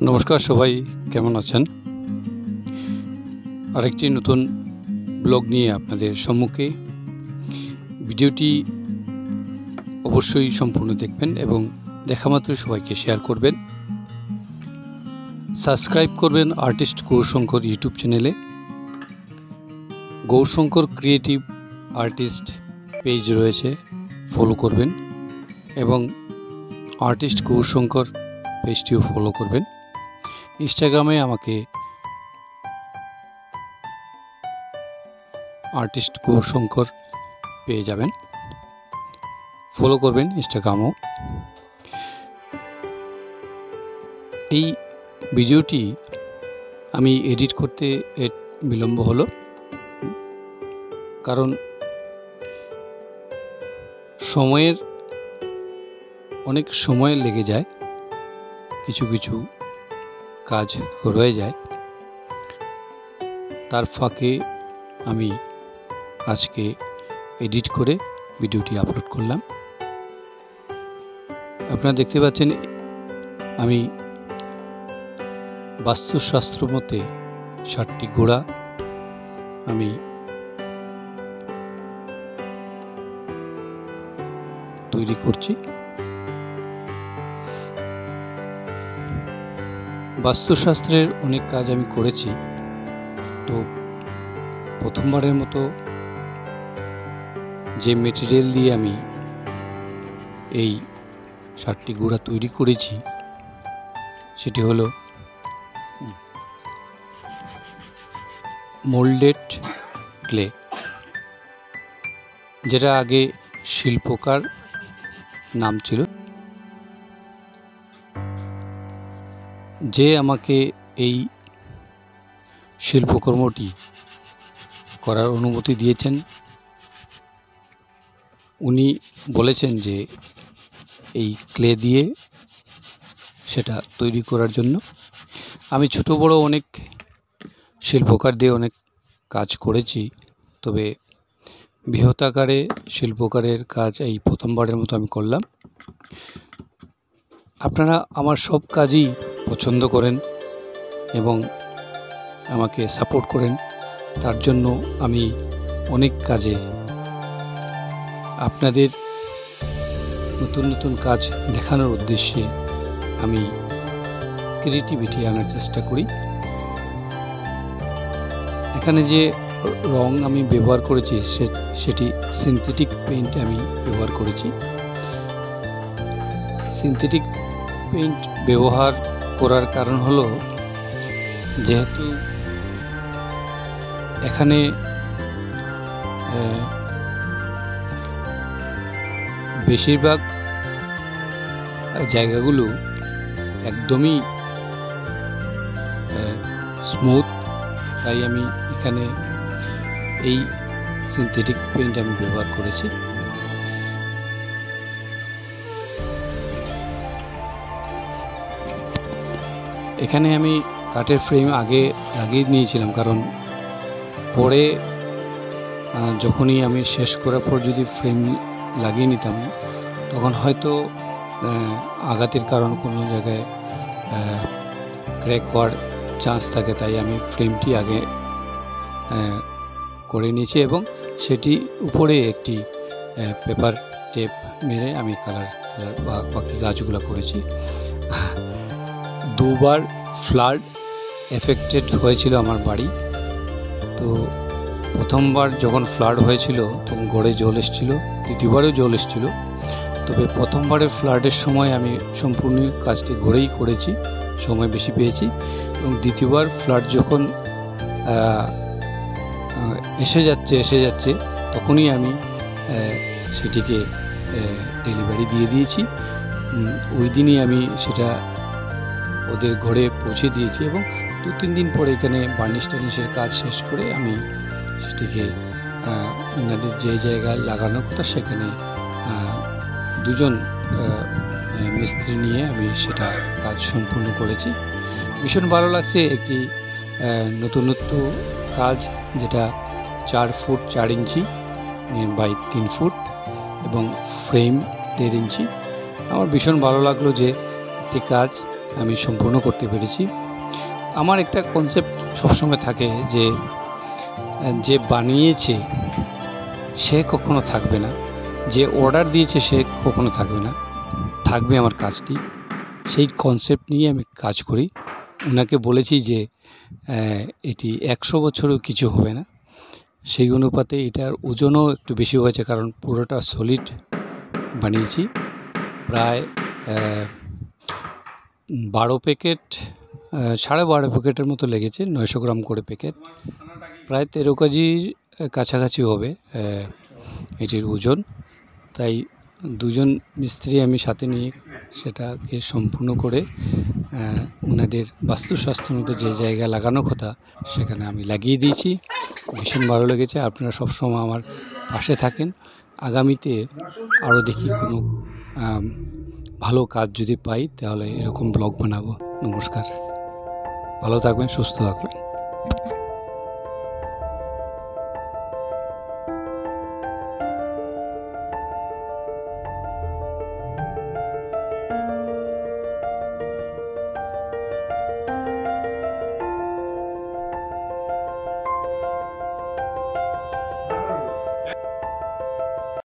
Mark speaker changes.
Speaker 1: নমস্কার সবাই, কেমন আছেন? আরেকটি নতুন ব্লগ নিয়ে আপনাদের সম্মুখে। ভিডিওটি অবশ্যই সম্পূর্ণ দেখবেন এবং দেখা মাত্রই সবাইকে শেয়ার করবেন। সাবস্ক্রাইব করবেন আর্টিস্ট গৌরশঙ্কর ইউটিউব চ্যানেলে। গৌরশঙ্কর ক্রিয়েটিভ আর্টিস্ট পেজ রয়েছে, ফলো করবেন এবং আর্টিস্ট গৌরশঙ্কর পেজটিও ফলো করবেন। ইনস্টাগ্রামে আমাকে আর্টিস্ট গৌরশঙ্কর পেয়ে যাবেন, ফলো করবেন ইনস্টাগ্রামও। এই ভিডিওটি আমি এডিট করতে বিলম্ব হলো, কারণ অনেক সময় লেগে যায়, কিছু কিছু কাজ রয়ে যায়। তার ফাঁকে আমি আজকে এডিট করে ভিডিওটি আপলোড করলাম। আপনারা দেখতে পাচ্ছেন আমি বাস্তুশাস্ত্র মতে 7টি গোড়া আমি তৈরি করছি। বাস্তুশাস্ত্রের অনেক কাজ আমি করেছি, তো প্রথমবারের মতো যে মেটেরিয়াল দিয়ে আমি এই 7টি গুঁড়া তৈরি করেছি সেটি হলো মোল্ডেড ক্লে, যেটা আগে শিল্পকার নাম ছিল। যে আমাকে এই শিল্পকর্মটি করার অনুমতি দিয়েছেন, উনি বলেছেন যে এই ক্লে দিয়ে সেটা তৈরি করার জন্য। আমি ছোট বড় অনেক শিল্পকার দিয়ে অনেক কাজ করেছি, তবে বৃহৎ-আকারে শিল্পকারের কাজ এই প্রথমবারের মতো আমি করলাম। আপনারা আমার সব কাজই পছন্দ করেন এবং আমাকে সাপোর্ট করেন, তার জন্য আমি অনেক কাজে আপনাদের নতুন নতুন কাজ দেখানোর উদ্দেশ্যে আমি ক্রিয়েটিভিটি আনার চেষ্টা করি। এখানে যে রং আমি ব্যবহার করেছি সেটি সিনথেটিক পেইন্ট আমি ব্যবহার করেছি। সিনথেটিক পেইন্ট ব্যবহার করার কারণ হলো, যেহেতু এখানে বেশিরভাগ জায়গাগুলো একদমই স্মুথ, তাই আমি এখানে এই সিনথেটিক পেইন্ট আমি ব্যবহার করেছি। এখানে আমি কাঠের ফ্রেম আগে লাগিয়ে নিয়েছিলাম, কারণ পরে যখনই আমি শেষ করার পর যদি ফ্রেম লাগিয়ে নিতাম, তখন হয়তো আঘাতের কারণ কোনো জায়গায় ক্র্যাক হওয়ার চান্স থাকে, তাই আমি ফ্রেমটি আগে করে নিয়েছি এবং সেটি উপরে একটি পেপার টেপ মেরে আমি কালার বাকি গাছগুলো করেছি। 2বার ফ্লাড এফেক্টেড হয়েছিল আমার বাড়ি। তো প্রথমবার যখন ফ্লাড হয়েছিল তখন গড়ে জল এসেছিল, দ্বিতীয়বারেও জল এসেছিল। তবে প্রথমবারের ফ্লাডের সময় আমি সম্পূর্ণ কাজটি গড়েই করেছি, সময় বেশি পেয়েছি। এবং দ্বিতীয়বার ফ্লাড যখন এসে যাচ্ছে তখনই আমি সেটিকে ডেলিভারি দিয়ে দিয়েছি। ওই দিনই আমি সেটা ওদের ঘরে পৌঁছে দিয়েছি এবং 2-3 দিন পরে এখানে বার্নিশ-টার্নিশের কাজ শেষ করে আমি সেটিকে ওনাদের যে জায়গায় লাগানোর কথা সেখানে 2জন মিস্ত্রি নিয়ে আমি সেটা কাজ সম্পূর্ণ করেছি। ভীষণ ভালো লাগছে, একটি নতুনত্ব কাজ, যেটা 4 ফুট 4 ইঞ্চি বাই 3 ফুট এবং ফ্রেম 1.5 ইঞ্চি। আমার ভীষণ ভালো লাগলো যে একটি কাজ আমি সম্পূর্ণ করতে পেরেছি। আমার একটা কনসেপ্ট সবসময় থাকে যে যে বানিয়েছে সে কখনো থাকবে না, যে অর্ডার দিয়েছে সে কখনো থাকবে না, থাকবে আমার কাজটি। সেই কনসেপ্ট নিয়ে আমি কাজ করি। ওনাকে বলেছি যে এটি 100 বছরও কিছু হবে না। সেই অনুপাতে এটার ওজনও একটু বেশি হয়েছে, কারণ পুরোটা সলিড বানিয়েছি। প্রায় 12 প্যাকেট, 12.5 প্যাকেটের মতো লেগেছে, 900 গ্রাম করে প্যাকেট, প্রায় 13 কেজির কাছাকাছি হবে এটির ওজন। তাই দুজন মিস্ত্রি আমি সাথে নিয়ে সেটাকে সম্পূর্ণ করে ওনাদের বাস্তুশাস্ত্রের মধ্যে যে জায়গায় লাগানো কথা সেখানে আমি লাগিয়ে দিয়েছি। ভীষণ ভালো লেগেছে। আপনারা সবসময় আমার পাশে থাকেন। আগামীতে আরও দেখি কোনো ভালো কাজ যদি পাই তাহলে এরকম ব্লগ বানাবো। নমস্কার, ভালো থাকবেন, সুস্থ থাকবেন।